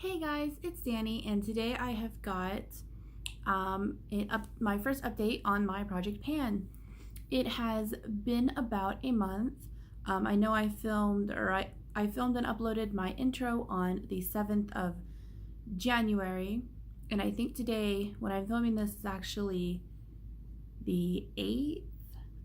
Hey guys, it's Danny, and today I have got my first update on my project Pan. It has been about a month. I know I filmed and uploaded my intro on the 7th of January, and I think today when I'm filming this is actually the 8th.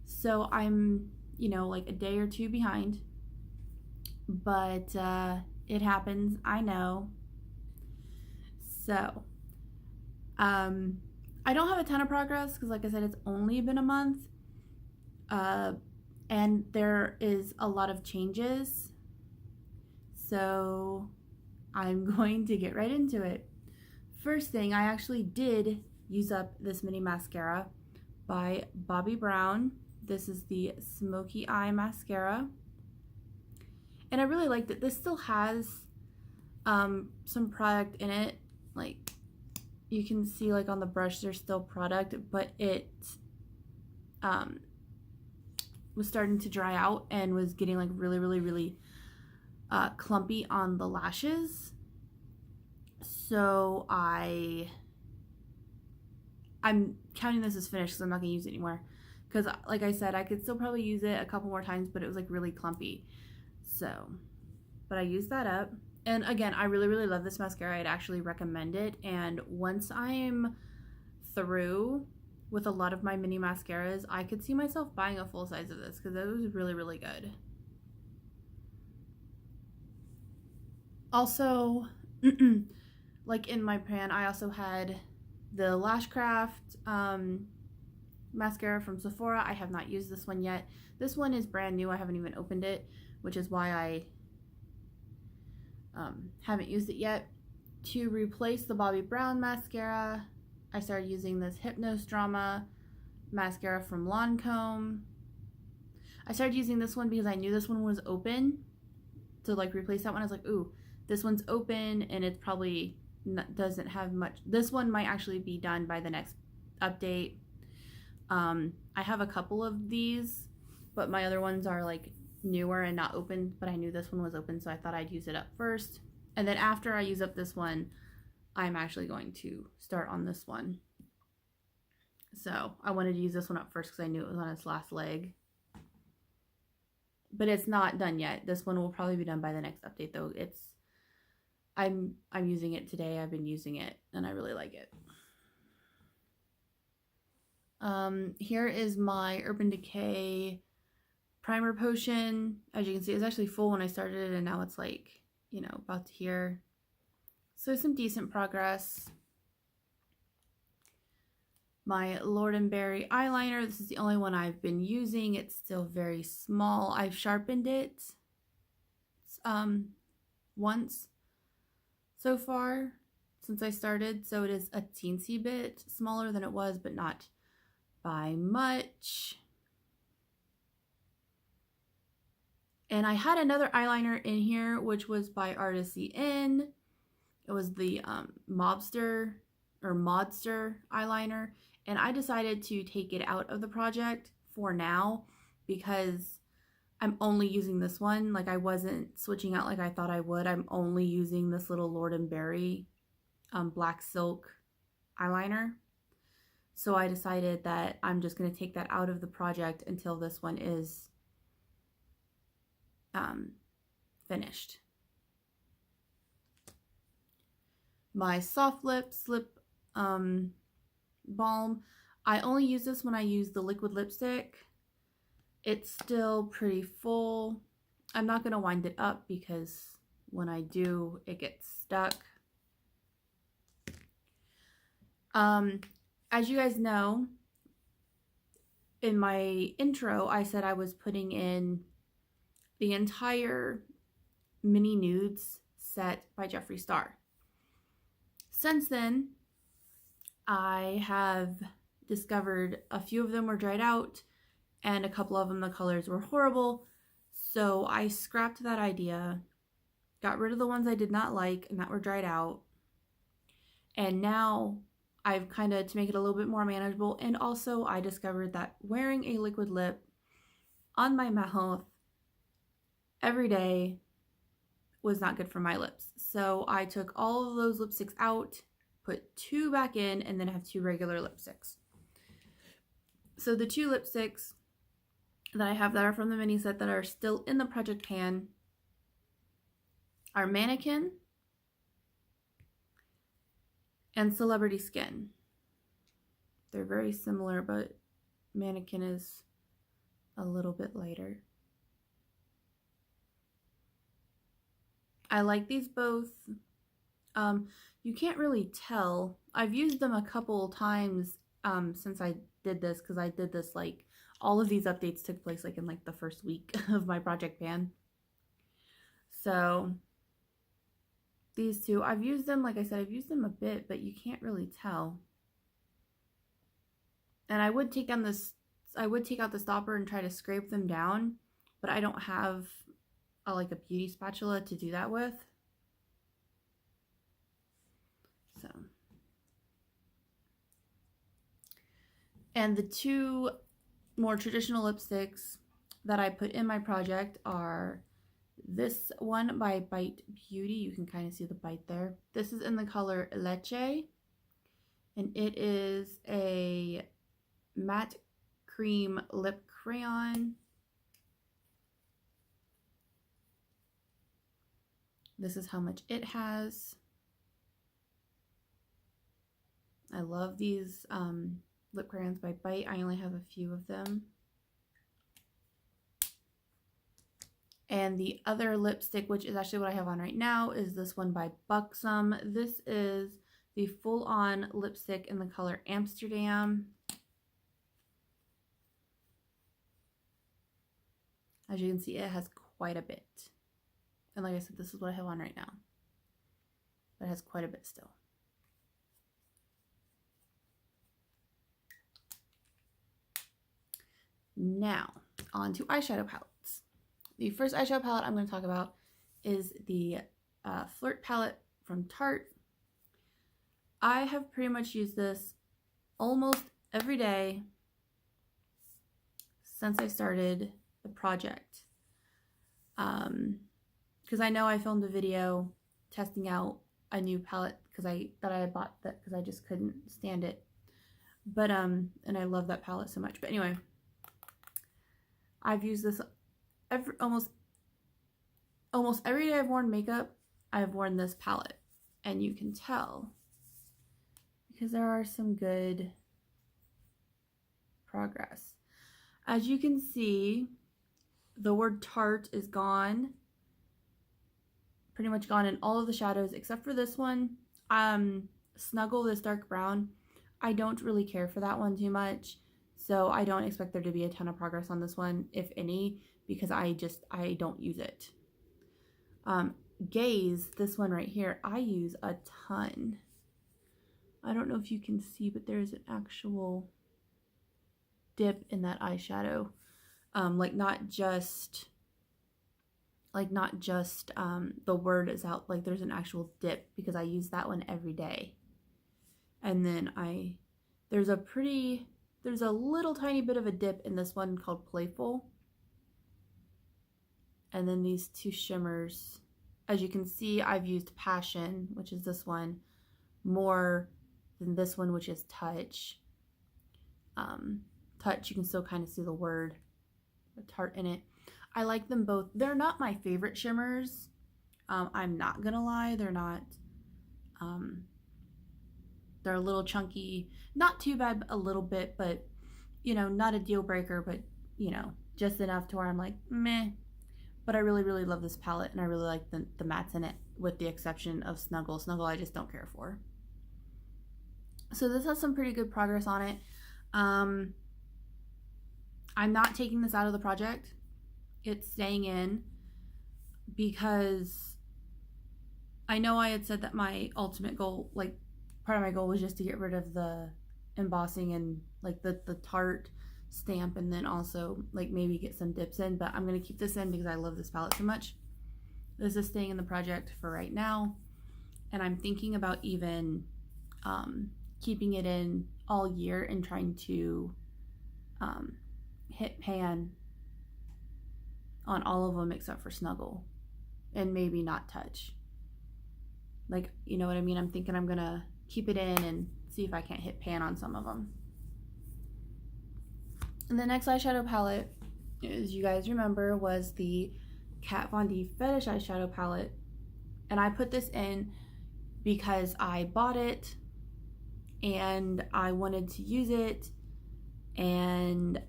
So I'm, like a day or two behind. But it happens, I know. So, I don't have a ton of progress because, like I said, it's only been a month. And there is a lot of changes. So, I'm going to get right into it. First thing, I actually did use up this mini mascara by Bobbi Brown. This is the Smoky Eye Mascara. And I really liked it. This still has some product in it. Like, you can see, like, on the brush there's still product, but it was starting to dry out and was getting like really clumpy on the lashes. So I'm counting this as finished because I'm not gonna use it anymore, because like I said, I could still probably use it a couple more times, but it was like really clumpy. So, but I used that up. And again, I really love this mascara. I'd actually recommend it. And once I'm through with a lot of my mini mascaras, I could see myself buying a full size of this because it was really good. Also, like in my pan, I also had the Lashcraft mascara from Sephora. I have not used this one yet. This one is brand new. I haven't even opened it, which is why I haven't used it yet. To replace the Bobbi Brown mascara, I started using this Hypnose Drama mascara from Lancome. I started using this one because I knew this one was open. To like replace that one, I was like, ooh, this one's open and it probably doesn't have much. This one might actually be done by the next update. I have a couple of these, but my other ones are like newer and not open, but I knew this one was open, so I thought I'd use it up first. And then after I use up this one, I'm actually going to start on this one. So I wanted to use this one up first because I knew it was on its last leg. But it's not done yet. This one will probably be done by the next update though. I'm using it today. I've been using it and I really like it. Here is my Urban Decay primer potion. As you can see, it was actually full when I started and now it's like, about to here. So some decent progress. My Lord & Berry eyeliner. This is the only one I've been using. It's still very small. I've sharpened it once so far since I started. So it is a teensy bit smaller than it was, but not by much. And I had another eyeliner in here, which was by Artisy In. It was the Modster eyeliner. And I decided to take it out of the project for now because I'm only using this one. Like, I wasn't switching out like I thought I would. I'm only using this little Lord & Berry Black Silk eyeliner. So I decided that I'm just going to take that out of the project until this one is finished. My Soft Lips lip balm. I only use this when I use the liquid lipstick. It's still pretty full. I'm not going to wind it up because when I do, it gets stuck. As you guys know, in my intro, I said I was putting in the entire Mini Nudes set by Jeffree Star. Since then, I have discovered a few of them were dried out and a couple of them the colors were horrible. So I scrapped that idea, got rid of the ones I did not like and that were dried out. And now I've kind of, to make it a little bit more manageable, and also I discovered that wearing a liquid lip on my mouth every day was not good for my lips. So I took all of those lipsticks out, put 2 back in, and then have 2 regular lipsticks. So the 2 lipsticks that I have that are from the mini set that are still in the project pan are Mannequin and Celebrity Skin. They're very similar, but Mannequin is a little bit lighter. I like these both. You can't really tell. I've used them a couple times since I did this, because I did this like all of these updates took place like in like the first week of my project pan. So these two, I've used them, like I said, I've used them a bit, but you can't really tell. And I would take out the stopper and try to scrape them down, but I don't have like a beauty spatula to do that with. So, and the 2 more traditional lipsticks that I put in my project are this one by Bite Beauty. You can kind of see the bite there. This is in the color Leche, and it is a matte cream lip crayon. This is how much it has. I love these lip crayons by Bite. I only have a few of them. And the other lipstick, which is actually what I have on right now, is this one by Buxom. This is the full-on lipstick in the color Amsterdam. As you can see, it has quite a bit. And like I said, this is what I have on right now. But it has quite a bit still. Now, on to eyeshadow palettes. The first eyeshadow palette I'm going to talk about is the Flirt palette from Tarte. I have pretty much used this almost every day since I started the project. Because I know I filmed a video testing out a new palette because I bought that because I just couldn't stand it. But and I love that palette so much. But anyway, I've used this almost every day I've worn makeup. I've worn this palette, and you can tell because there are some good progress. As you can see, the word Tarte is gone, pretty much gone in all of the shadows except for this one. Snuggle, this dark brown, I don't really care for that one too much, so I don't expect there to be a ton of progress on this one, if any, because I don't use it. Gaze, this one right here, I use a ton. I don't know if you can see, but there's an actual dip in that eyeshadow. Like not just the word is out, like there's an actual dip, because I use that one every day. And then there's a little tiny bit of a dip in this one called Playful. And then these 2 shimmers, as you can see, I've used Passion, which is this one, more than this one, which is Touch. Touch, you can still kind of see the word Tarte in it. I like them both. They're not my favorite shimmers. I'm not gonna lie, they're not. They're a little chunky, not too bad, a little bit, but you know, not a deal breaker, but you know, just enough to where I'm like, meh. But I really, really love this palette, and I really like the mattes in it, with the exception of Snuggle. Snuggle I just don't care for. So this has some pretty good progress on it. I'm not taking this out of the project. It's staying in because I know I had said that my ultimate goal, like part of my goal, was just to get rid of the embossing and like the Tarte stamp, and then also like maybe get some dips in, but I'm going to keep this in because I love this palette so much. This is staying in the project for right now, and I'm thinking about even keeping it in all year and trying to hit pan on all of them except for Snuggle and maybe not touch. Like, you know what I mean? I'm thinking I'm gonna keep it in and see if I can't hit pan on some of them. And the next eyeshadow palette, as you guys remember, was the Kat Von D Fetish eyeshadow palette. And I put this in because I bought it and I wanted to use it, and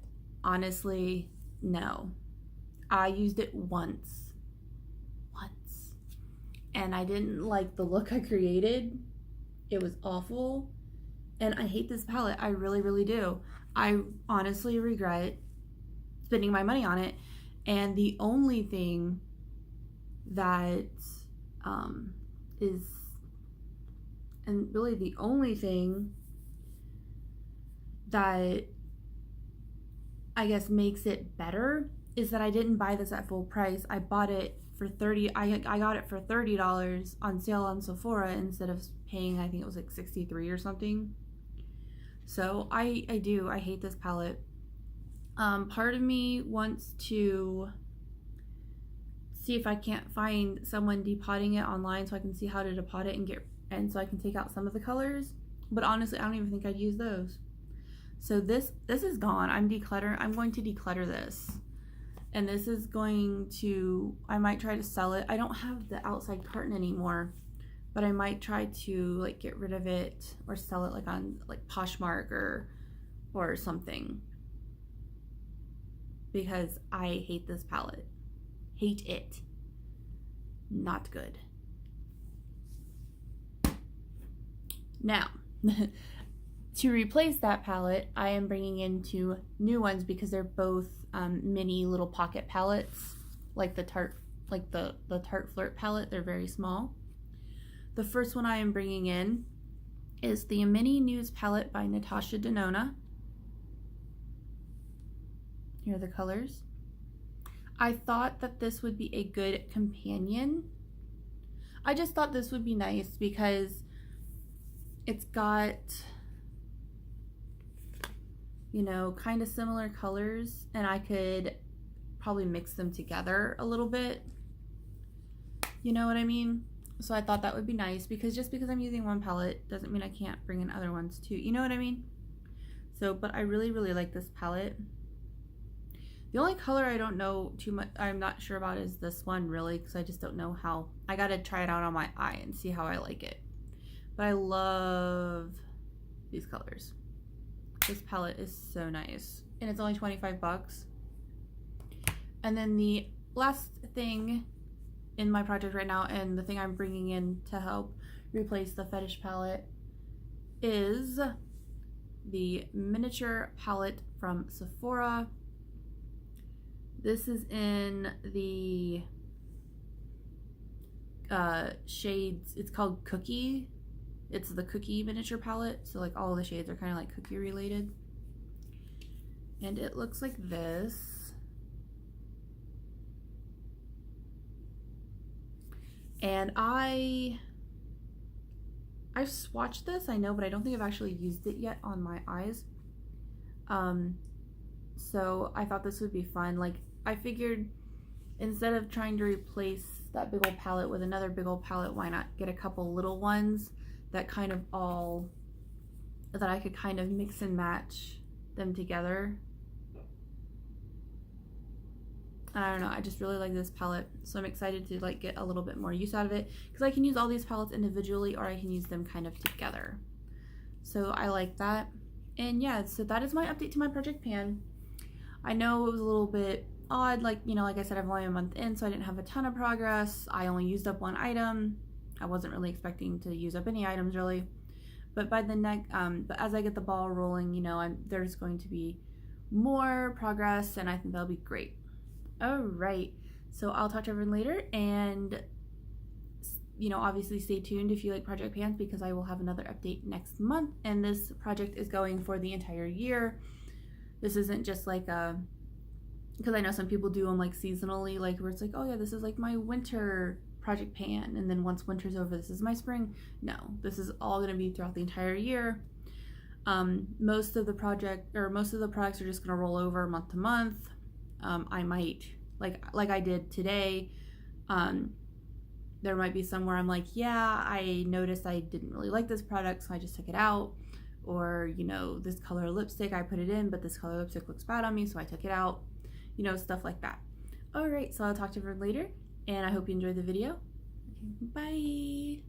honestly, no. I used it once, and I didn't like the look I created. It was awful, and I hate this palette. I really, really do. I honestly regret spending my money on it, and the only thing that and really the only thing that I guess makes it better is that I didn't buy this at full price. I bought it for I got it for $30 on sale on Sephora instead of paying, I think it was like $63 or something. So I hate this palette. Part of me wants to see if I can't find someone depotting it online so I can see how to depot it and so I can take out some of the colors. But honestly, I don't even think I'd use those. So this is gone. I'm going to declutter this. And this is going to, I might try to sell it. I don't have the outside carton anymore, but I might try to like get rid of it or sell it like on like Poshmark or something. Because I hate this palette. Hate it. Not good. Now, to replace that palette, I am bringing in two new ones because they're both mini little pocket palettes, like the Tarte Flirt palette. They're very small. The first one I am bringing in is the Mini News palette by Natasha Denona. Here are the colors. I thought that this would be a good companion. I just thought this would be nice because it's got, you know, kind of similar colors, and I could probably mix them together a little bit. You know what I mean? So I thought that would be nice because just because I'm using one palette doesn't mean I can't bring in other ones too. You know what I mean? So, but I really, really like this palette. The only color I don't know too much, I'm not sure about, is this one really, because I just don't know how. I gotta try it out on my eye and see how I like it. But I love these colors. This palette is so nice, and it's only 25 bucks. And then the last thing in my project right now, and the thing I'm bringing in to help replace the Fetish palette, is the miniature palette from Sephora. This is in the shades, it's called Cookie. It's the Cookie miniature palette, so like all the shades are kind of like cookie related. And it looks like this. And I've swatched this, I know, but I don't think I've actually used it yet on my eyes. So I thought this would be fun. Like, I figured instead of trying to replace that big old palette with another big old palette, why not get a couple little ones that kind of all, that I could kind of mix and match them together. I don't know, I just really like this palette, so I'm excited to like get a little bit more use out of it because I can use all these palettes individually or I can use them kind of together. So I like that. And yeah, so that is my update to my project pan. I know it was a little bit odd, like, you know, like I said, I'm only a month in, so I didn't have a ton of progress. I only used up one item. I wasn't really expecting to use up any items really, but by the next, but as I get the ball rolling, you know, there's going to be more progress, and I think that'll be great. All right, so I'll talk to everyone later, and you know, obviously stay tuned if you like project pans because I will have another update next month, and this project is going for the entire year. This isn't just like a, because I know some people do them like seasonally, like where it's like, oh yeah, this is like my winter project pan, and then once winter's over, this is my spring. No, this is all going to be throughout the entire year. Most of the products are just going to roll over month to month. I might, like I did today, There might be some where I'm like, yeah, I noticed I didn't really like this product, so I just took it out. Or, you know, this color lipstick, I put it in, but this color lipstick looks bad on me, so I took it out. You know, stuff like that. Alright, so I'll talk to everyone later, and I hope you enjoyed the video. Okay, bye!